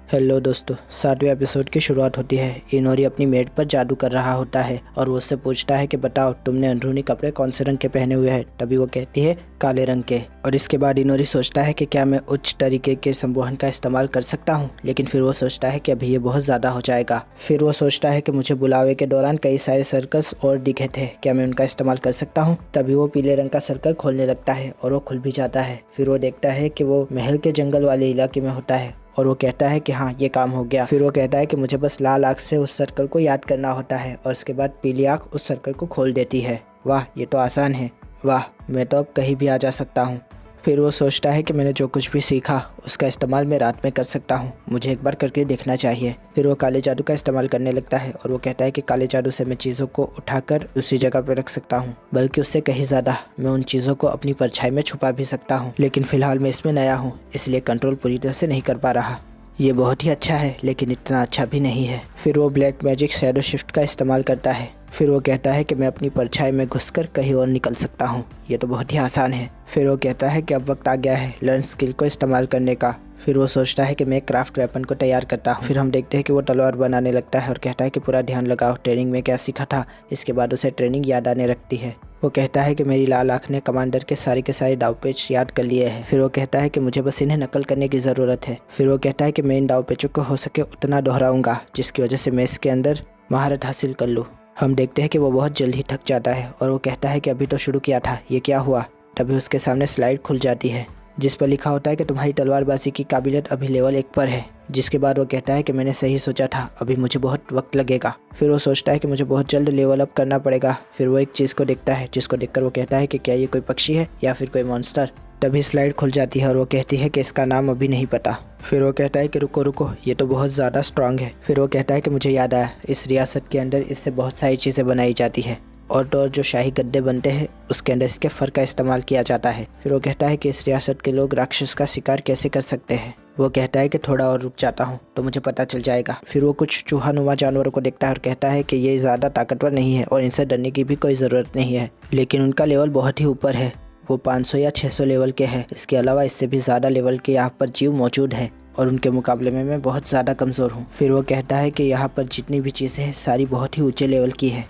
Hello दोस्तों, 7वें episode की शुरुआत होती है। इनोरी अपनी मेड पर जादू कर रहा होता है और वो उससे पूछता है कि बताओ तुमने अंदरूनी कपड़े कौन से रंग के पहने हुए हैं। तभी वो कहती है काले रंग के। और इसके बाद इनोरी सोचता है कि क्या मैं उच्च तरीके के संवहन का इस्तेमाल कर सकता हूँ, लेकिन फिर वो सोचता है कि अभी ये बहुत ज़्यादा हो जाएगा। फिर वो सोचता है कि मुझे बुलावे के दौरान कई सारे सर्कस और दिखे थे, क्या मैं उनका इस्तेमाल कर सकता हूँ। तभी वो पीले रंग का सर्कल खोलने लगता है और वो खुल भी जाता है। फिर वो देखता है कि वो महल के जंगल वाले इलाके में होता है और वो कहता है कि हाँ, ये काम हो गया। फिर वो कहता है कि मुझे बस लाल आँख से उस सर्कल को याद करना होता है और उसके बाद पीली आँख उस सर्कल को खोल देती है। वाह, ये तो आसान है। वाह, मैं तो अब कहीं भी आ जा सकता हूँ। फिर वो सोचता है कि मैंने जो कुछ भी सीखा उसका इस्तेमाल मैं रात में कर सकता हूँ, मुझे एक बार करके देखना चाहिए। फिर वो काले जादू का इस्तेमाल करने लगता है और वो कहता है कि काले जादू से मैं चीज़ों को उठाकर दूसरी जगह पर रख सकता हूँ, बल्कि उससे कहीं ज़्यादा मैं उन चीज़ों को अपनी परछाई में छुपा भी सकता हूँ। लेकिन फ़िलहाल मैं इसमें नया हूँ, इसलिए कंट्रोल पूरी तरह से नहीं कर पा रहा। ये बहुत ही अच्छा है, लेकिन इतना अच्छा भी नहीं है। फिर वो ब्लैक मैजिक शैडो शिफ्ट का इस्तेमाल करता है। फिर वो कहता है कि मैं अपनी परछाई में घुसकर कहीं और निकल सकता हूँ, ये तो बहुत ही आसान है। फिर वो कहता है कि अब वक्त आ गया है लर्न स्किल को इस्तेमाल करने का। फिर वो सोचता है कि मैं क्राफ्ट वेपन को तैयार करता हूँ। फिर हम देखते हैं कि वो तलवार बनाने लगता है और कहता है कि पूरा ध्यान लगाओ, ट्रेनिंग में क्या सीखा था। इसके बाद उसे ट्रेनिंग याद आने लगती है। वो कहता है कि मेरी लाल आँख ने कमांडर के सारे दावपेच याद कर लिए हैं। फिर वो कहता है कि मुझे बस इन्हें नकल करने की ज़रूरत है। फिर वो कहता है कि मैं इन दावपेचों को हो सके उतना दोहराऊंगा जिसकी वजह से मैं इसके अंदर महारत हासिल कर लूँ। हम देखते हैं कि वो बहुत जल्द ही थक जाता है और वो कहता है कि अभी तो शुरू किया था, ये क्या हुआ। तभी उसके सामने स्लाइड खुल जाती है जिस पर लिखा होता है कि तुम्हारी तलवारबाजी की काबिलियत अभी लेवल 1 पर है। जिसके बाद वो कहता है कि मैंने सही सोचा था, अभी मुझे बहुत वक्त लगेगा। फिर वो सोचता है कि मुझे बहुत जल्द लेवल अप करना पड़ेगा। फिर वो एक चीज़ को देखता है जिसको देखकर वो कहता है कि क्या ये कोई पक्षी है या फिर कोई मॉन्स्टर। तभी स्लाइड खुल जाती है और वो कहती है कि इसका नाम अभी नहीं पता। फिर वो कहता है कि रुको रुको, ये तो बहुत ज़्यादा स्ट्रांग है। फिर वो कहता है कि मुझे याद आया, इस रियासत के अंदर इससे बहुत सारी चीज़ें बनाई जाती है और तो और जो शाही गद्दे बनते हैं उसके अंदर इसके फर का इस्तेमाल किया जाता है। फिर वो कहता है कि इस रियासत के लोग राक्षस का शिकार कैसे कर सकते हैं। वो कहता है कि थोड़ा और रुक जाता हूँ तो मुझे पता चल जाएगा। फिर वो कुछ चूहानुमा जानवरों को देखता है और कहता है कि ये ज़्यादा ताकतवर नहीं है और इनसे डरने की भी कोई ज़रूरत नहीं है, लेकिन उनका लेवल बहुत ही ऊपर है। वो 500 या 600 लेवल के हैं। इसके अलावा इससे भी ज़्यादा लेवल के यहाँ पर जीव मौजूद है और उनके मुकाबले में मैं बहुत ज़्यादा कमज़ोर हूँ। फिर वो कहता है कि यहाँ पर जितनी भी चीज़ें हैं सारी बहुत ही ऊँचे लेवल की है।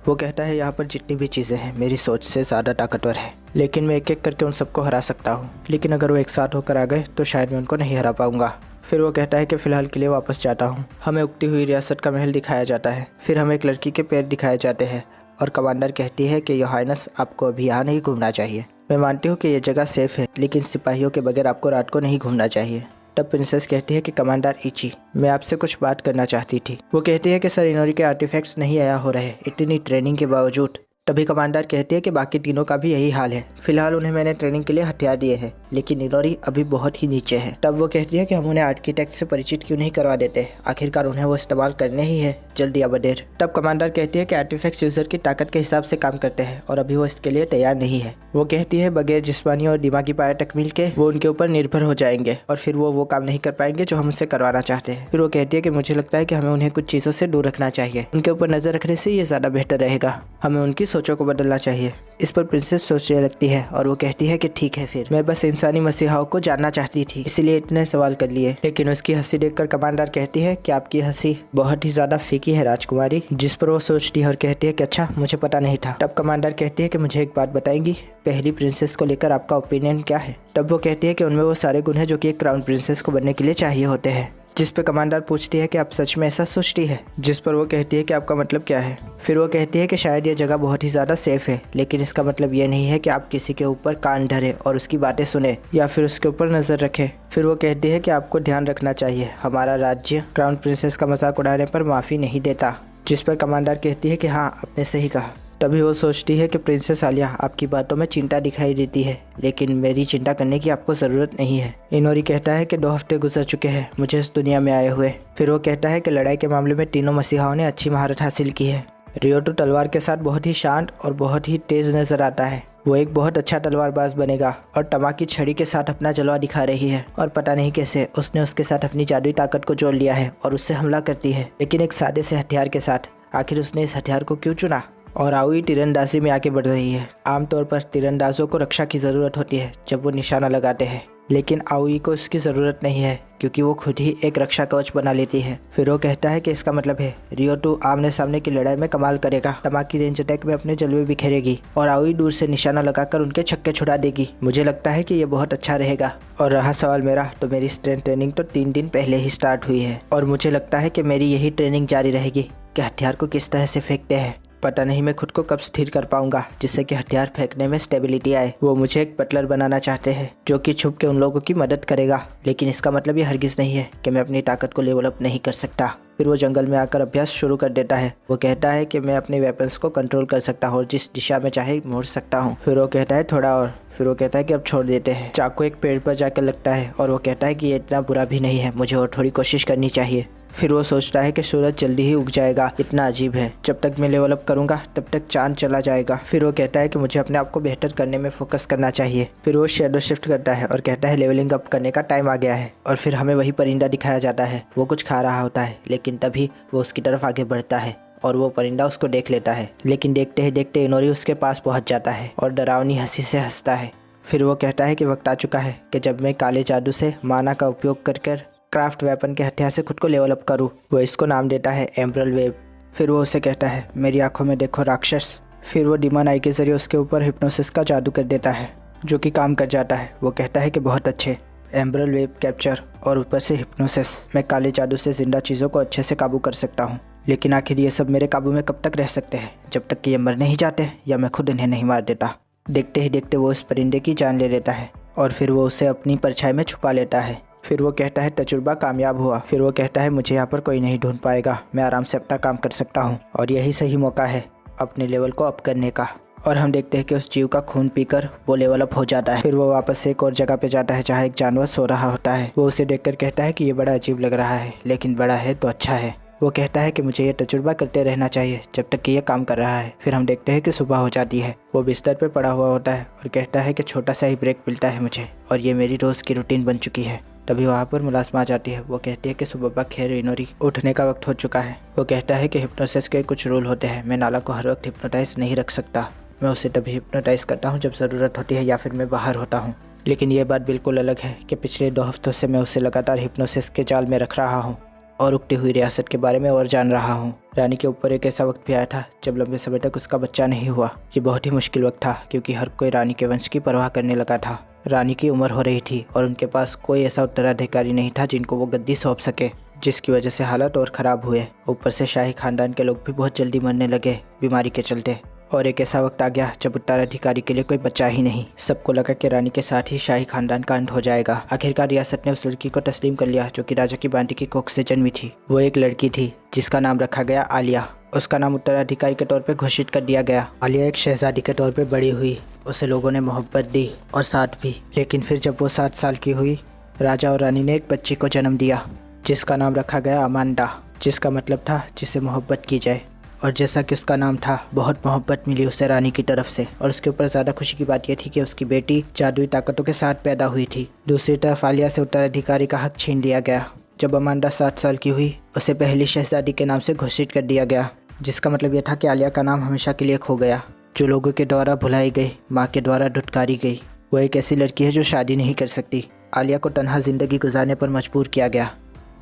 वो कहता है यहाँ पर जितनी भी चीज़ें हैं मेरी सोच से ज़्यादा ताकतवर है, लेकिन मैं एक एक करके उन सबको हरा सकता हूँ, लेकिन अगर वो एक साथ होकर आ गए तो शायद मैं उनको नहीं हरा पाऊंगा। फिर वो कहता है कि फ़िलहाल के लिए वापस जाता हूँ। हमें उगती हुई रियासत का महल दिखाया जाता है। फिर हमें एक लड़की के पैर दिखाए जाते हैं और कमांडर कहती है कि योर हाइनेस, आपको अभी यहाँ नहीं घूमना चाहिए। मैं मानती हूँ कि ये जगह सेफ़ है, लेकिन सिपाहियों के बगैर आपको रात को नहीं घूमना चाहिए। तब प्रिंसेस कहती है कि कमांडर इची, मैं आपसे कुछ बात करना चाहती थी। वो कहती है कि सर, इनोरी के आर्टिफैक्ट्स नहीं आया हो रहे इतनी ट्रेनिंग के बावजूद। तभी कमांडर कहती है कि बाकी तीनों का भी यही हाल है। फिलहाल उन्हें मैंने ट्रेनिंग के लिए हथियार दिए हैं, लेकिन इनोरी अभी बहुत ही नीचे है। तब वो कहती है कि हम उन्हें आर्किटेक्ट से परिचित क्यों नहीं करवा देते, आखिरकार उन्हें वो इस्तेमाल करने ही है, जल्दी या बदेर। तब कमांडर कहती है कि आर्टिफैक्ट्स यूजर की ताकत के हिसाब से काम करते हैं और अभी वो इसके लिए तैयार नहीं है। वो कहती है बगैर जिस्मानी और दिमागी पाया तकमील के वो उनके ऊपर निर्भर हो जाएंगे और फिर वो काम नहीं कर पाएंगे जो हम उससे करवाना चाहते हैं। फिर वो कहती है कि मुझे लगता है कि हमें उन्हें कुछ चीज़ों से दूर रखना चाहिए, उनके ऊपर नजर रखने से ये ज़्यादा बेहतर रहेगा, हमें उनकी सोचों को बदलना चाहिए। इस पर प्रिंसेस सोचने लगती है और वो कहती है कि ठीक है, फिर मैं बस इंसानी मसीहाओं को जानना चाहती थी, इसलिए इतने सवाल कर लिए। लेकिन उसकी हंसी देखकर कमांडर कहती है कि आपकी हंसी बहुत ही ज़्यादा फीकी है राजकुमारी। जिस पर वो सोचती है और कहती है कि अच्छा, मुझे पता नहीं था। तब कमांडर कहती है कि मुझे एक बात बताएंगी, पहली प्रिंसेस को लेकर आपका ओपिनियन क्या है। तब वो कहती है कि उनमें वो सारे गुण हैं जो कि एक क्राउन प्रिंसेस को बनने के लिए चाहिए होते हैं। जिस पर कमांडर पूछती है कि आप सच में ऐसा सोचती है। जिस पर वो कहती है कि आपका मतलब क्या है। फिर वो कहती है कि शायद ये जगह बहुत ही ज़्यादा सेफ है, लेकिन इसका मतलब ये नहीं है कि आप किसी के ऊपर कान धरे और उसकी बातें सुने या फिर उसके ऊपर नज़र रखें। फिर वो कहती है कि आपको ध्यान रखना चाहिए, हमारा राज्य क्राउन प्रिंसेस का मजाक उड़ाने पर माफ़ी नहीं देता। जिस पर कमांडर कहती है कि हाँ, आपने सही कहा। तभी वो सोचती है कि प्रिंसेस आलिया, आपकी बातों में चिंता दिखाई देती है, लेकिन मेरी चिंता करने की आपको ज़रूरत नहीं है। इनोरी कहता है कि 2 हफ्ते गुजर चुके हैं मुझे इस दुनिया में आए हुए। फिर वो कहता है कि लड़ाई के मामले में तीनों मसीहाओं ने अच्छी महारत हासिल की है। रियोटो तलवार के साथ बहुत ही शांत और बहुत ही तेज़ नज़र आता है। वो एक बहुत अच्छा तलवारबाज बनेगा और टमाकी छड़ी के साथ अपना जलवा दिखा रही है और पता नहीं कैसे उसने उसके साथ अपनी जादुई ताकत को जोड़ लिया है और उससे हमला करती है, लेकिन एक सादे से हथियार के साथ। आखिर उसने इस हथियार को क्यों चुना। और आउई तीरंदाजी में आगे बढ़ रही है। आमतौर पर तीरंदाजों को रक्षा की ज़रूरत होती है जब वो निशाना लगाते हैं, लेकिन आउई को उसकी ज़रूरत नहीं है क्योंकि वो खुद ही एक रक्षा कवच बना लेती है। फिर वो कहता है कि इसका मतलब है रियोटू आमने सामने की लड़ाई में कमाल करेगा, तमाकी रेंज अटैक में अपने जलवे बिखेरेगी और आउई दूर से निशाना लगाकर उनके छक्के छुड़ा देगी। मुझे लगता है कि ये बहुत अच्छा रहेगा। और रहा सवाल मेरा, तो मेरी स्ट्रेंथ ट्रेनिंग तो 3 दिन पहले ही स्टार्ट हुई है और मुझे लगता है कि मेरी यही ट्रेनिंग जारी रहेगी कि हथियार को किस तरह से फेंकते हैं। पता नहीं मैं खुद को कब स्थिर कर पाऊंगा जिससे कि हथियार फेंकने में स्टेबिलिटी आए। वो मुझे एक बटलर बनाना चाहते हैं जो कि छुप के उन लोगों की मदद करेगा, लेकिन इसका मतलब ये हरगिज नहीं है कि मैं अपनी ताकत को लेवल अप नहीं कर सकता। फिर वो जंगल में आकर अभ्यास शुरू कर देता है। वो कहता है कि मैं अपने वेपन्स को कंट्रोल कर सकता हूँ और जिस दिशा में चाहे मोड़ सकता हूँ। फिर वो कहता है थोड़ा और। फिर वो कहता है कि अब छोड़ देते हैं। चाकू एक पेड़ पर जाकर लगता है और वो कहता है कि ये इतना बुरा भी नहीं है, मुझे और थोड़ी कोशिश करनी चाहिए। फिर वो सोचता है कि सूरज जल्दी ही उग जाएगा, इतना अजीब है, जब तक मैं लेवल अप करूंगा तब तक चांद चला जाएगा। फिर वो कहता है कि मुझे अपने आप को बेहतर करने में फोकस करना चाहिए। फिर वो शेडो शिफ्ट करता है और कहता है लेवलिंग अप करने का टाइम आ गया है। और फिर हमें वही परिंदा दिखाया जाता है। वो कुछ खा रहा होता है, लेकिन तभी वो उसकी तरफ आगे बढ़ता है और वो परिंदा उसको देख लेता है, लेकिन देखते ही देखते इनोरी उसके पास पहुंच जाता है और डरावनी हंसी से हंसता है। फिर वो कहता है कि वक्त आ चुका है कि जब मैं काले जादू से माना का उपयोग कर क्राफ्ट वेपन के हथियार से खुद को लेवल अप करूँ। वो इसको नाम देता है एम्ब्रल वेव। फिर वो उसे कहता है मेरी आंखों में देखो राक्षस। फिर वो डिमन आई के जरिए उसके ऊपर हिप्नोसिस का जादू कर देता है जो कि काम कर जाता है। वो कहता है कि बहुत अच्छे, एम्ब्रल वेव कैप्चर और ऊपर से हिप्नोसिस, मैं काले जादू से जिंदा चीज़ों को अच्छे से काबू कर सकता हूँ। लेकिन आखिर ये सब मेरे काबू में कब तक रह सकते हैं, जब तक कि ये मर नहीं जाते या मैं खुद इन्हें नहीं मार देता। देखते ही देखते वो उस परिंदे की जान ले लेता है और फिर वो उसे अपनी परछाई में छुपा लेता है। फिर वो कहता है तजुर्बा कामयाब हुआ। फिर वो कहता है मुझे यहाँ पर कोई नहीं ढूंढ पाएगा, मैं आराम से अपना काम कर सकता हूँ और यही सही मौका है अपने लेवल को अप करने का। और हम देखते हैं कि उस जीव का खून पीकर वो लेवल अप हो जाता है। फिर वो वापस एक और जगह पे जाता है जहाँ एक जानवर सो रहा होता है। वो उसे देखकर कहता है कि ये बड़ा अजीब लग रहा है, लेकिन बड़ा है तो अच्छा है। वो कहता है कि मुझे ये तजुर्बा करते रहना चाहिए जब तक कि ये काम कर रहा है। फिर हम देखते हैं कि सुबह हो जाती है। वो बिस्तर पे पड़ा हुआ होता है और कहता है कि छोटा सा ही ब्रेक मिलता है मुझे और ये मेरी रोज़ की रूटीन बन चुकी है। तभी वहाँ पर मुलाजमा आ जाती है। वो कहती है कि सुबह खैर इनोरी, उठने का वक्त हो चुका है। वो कहता है कि हिप्नोसिस के कुछ रूल होते हैं, मैं नाला को हर वक्त हिप्नोटाइज नहीं रख सकता। मैं उसे तभी हिप्नोटाइज करता हूँ जब ज़रूरत होती है या फिर मैं बाहर होता हूँ। लेकिन ये बात बिल्कुल अलग है कि पिछले 2 हफ्तों से मैं उसे लगातार हिप्नोसिस के जाल में रख रहा हूँ और उगती हुई रियासत के बारे में और जान रहा हूँ। रानी के ऊपर एक ऐसा वक्त भी आया था जब लंबे समय तक उसका बच्चा नहीं हुआ। ये बहुत ही मुश्किल वक्त था क्योंकि हर कोई रानी के वंश की परवाह करने लगा था। रानी की उम्र हो रही थी और उनके पास कोई ऐसा उत्तराधिकारी नहीं था जिनको वो गद्दी सौंप सके, जिसकी वजह से हालात और ख़राब हुए। ऊपर से शाही खानदान के लोग भी बहुत जल्दी मरने लगे बीमारी के चलते। और एक ऐसा वक्त आ गया जब उत्तराधिकारी के लिए कोई बचा ही नहीं। सबको लगा कि रानी के साथ ही शाही खानदान का अंत हो जाएगा। आखिरकार रियासत ने उस लड़की को तस्लीम कर लिया जो कि राजा की बांटी की कोख से जन्मी थी। वो एक लड़की थी जिसका नाम रखा गया आलिया। उसका नाम उत्तराधिकारी के तौर पे घोषित कर दिया गया। आलिया एक शहजादी के तौर पे बड़ी हुई, उसे लोगों ने मोहब्बत दी और साथ भी। लेकिन फिर जब वो 7 साल की हुई, राजा और रानी ने एक बच्ची को जन्म दिया जिसका नाम रखा गया अमांडा, जिसका मतलब था जिसे मोहब्बत की जाए। और जैसा कि उसका नाम था, बहुत मोहब्बत मिली उसे रानी की तरफ से। और उसके ऊपर ज़्यादा खुशी की बात यह थी कि उसकी बेटी जादुई ताकतों के साथ पैदा हुई थी। दूसरी तरफ आलिया से उत्तराधिकारी का हक छीन लिया गया। जब अमांडा 7 साल की हुई, उसे पहली शहजादी के नाम से घोषित कर दिया गया, जिसका मतलब यह था कि आलिया का नाम हमेशा के लिए खो गया, जो लोगों के द्वारा भुलाई गई, माँ के द्वारा धुतकारी गई। वो एक ऐसी लड़की है जो शादी नहीं कर सकती। आलिया को तन्हा जिंदगी गुजारने पर मजबूर किया गया,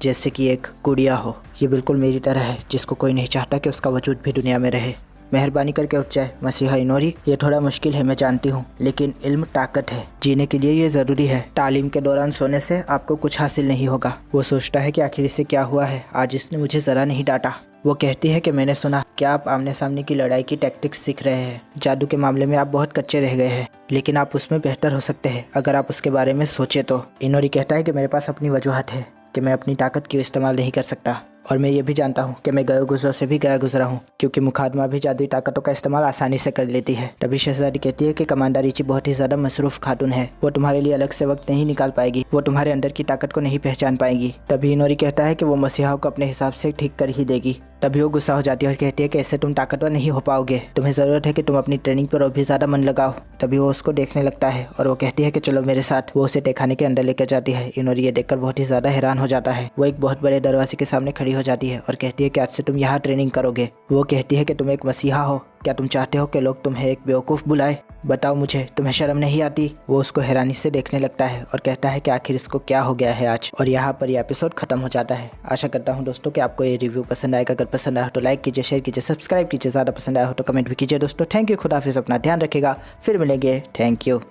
जैसे कि एक गुड़िया हो। ये बिल्कुल मेरी तरह है जिसको कोई नहीं चाहता कि उसका वजूद भी दुनिया में रहे। मेहरबानी करके उठ जाए मसीहा इनोरी। ये थोड़ा मुश्किल है मैं जानती हूँ, लेकिन इल्म ताकत है, जीने के लिए ये ज़रूरी है। तालीम के दौरान सोने से आपको कुछ हासिल नहीं होगा। वो सोचता है कि आखिर इसे क्या हुआ है, आज इसने मुझे ज़रा नहीं डांटा। वो कहती है कि मैंने सुना कि आप आमने सामने की लड़ाई की टैक्टिक्स सीख रहे हैं। जादू के मामले में आप बहुत कच्चे रह गए हैं, लेकिन आप उसमें बेहतर हो सकते हैं अगर आप उसके बारे में सोचे तो। इनोरी कहता है कि मेरे पास अपनी वजूहत है कि मैं अपनी ताकत क्यों इस्तेमाल नहीं कर सकता, और मैं ये भी जानता हूँ कि मैं गए गुजरों से भी गया गुजरा हूँ, क्योंकि मुखादमा भी जादुई ताकतों का इस्तेमाल आसानी से कर लेती है। तभी शहजादी कहती है कि कमांडर रीची बहुत ही ज़्यादा मसरूफ़ खातून है, वो तुम्हारे लिए अलग से वक्त नहीं निकाल पाएगी, वो तुम्हारे अंदर की ताकत को नहीं पहचान पाएगी। तभी इनोरी कहता है कि वो मसीहा को अपने हिसाब से ठीक कर ही देगी। तभी वो गुस्सा हो जाती है और कहती है कि ऐसे तुम ताकतवर नहीं हो पाओगे, तुम्हें ज़रूरत है कि तुम अपनी ट्रेनिंग पर और भी ज़्यादा मन लगाओ। तभी वो उसको देखने लगता है और वो कहती है कि चलो मेरे साथ। वो उसे तहखाने के अंदर लेकर जाती है। इनोरी ये देखकर बहुत ही ज़्यादा हैरान हो जाता है। वो एक बहुत बड़े दरवाजे के सामने खड़ी हो जाती है और कहती है कि आज से तुम यहाँ ट्रेनिंग करोगे। वो कहती है कि तुम एक मसीहा हो क्या तुम चाहते हो कि लोग तुम्हें एक बेवकूफ़ बुलाए? बताओ मुझे, तुम्हें शर्म नहीं आती? वो उसको हैरानी से देखने लगता है और कहता है कि आखिर इसको क्या हो गया है आज। और यहाँ पर यह एपिसोड खत्म हो जाता है। आशा करता हूँ दोस्तों कि आपको ये रिव्यू पसंद आएगा। अगर पसंद आया तो लाइक कीजिए, शेयर कीजिए, सब्सक्राइब कीजिए। ज़्यादा पसंद आया हो तो कमेंट भी कीजिए दोस्तों। थैंक यू, खुदा हाफिज़, अपना ध्यान रखिएगा। फिर मिलेंगे। Thank you.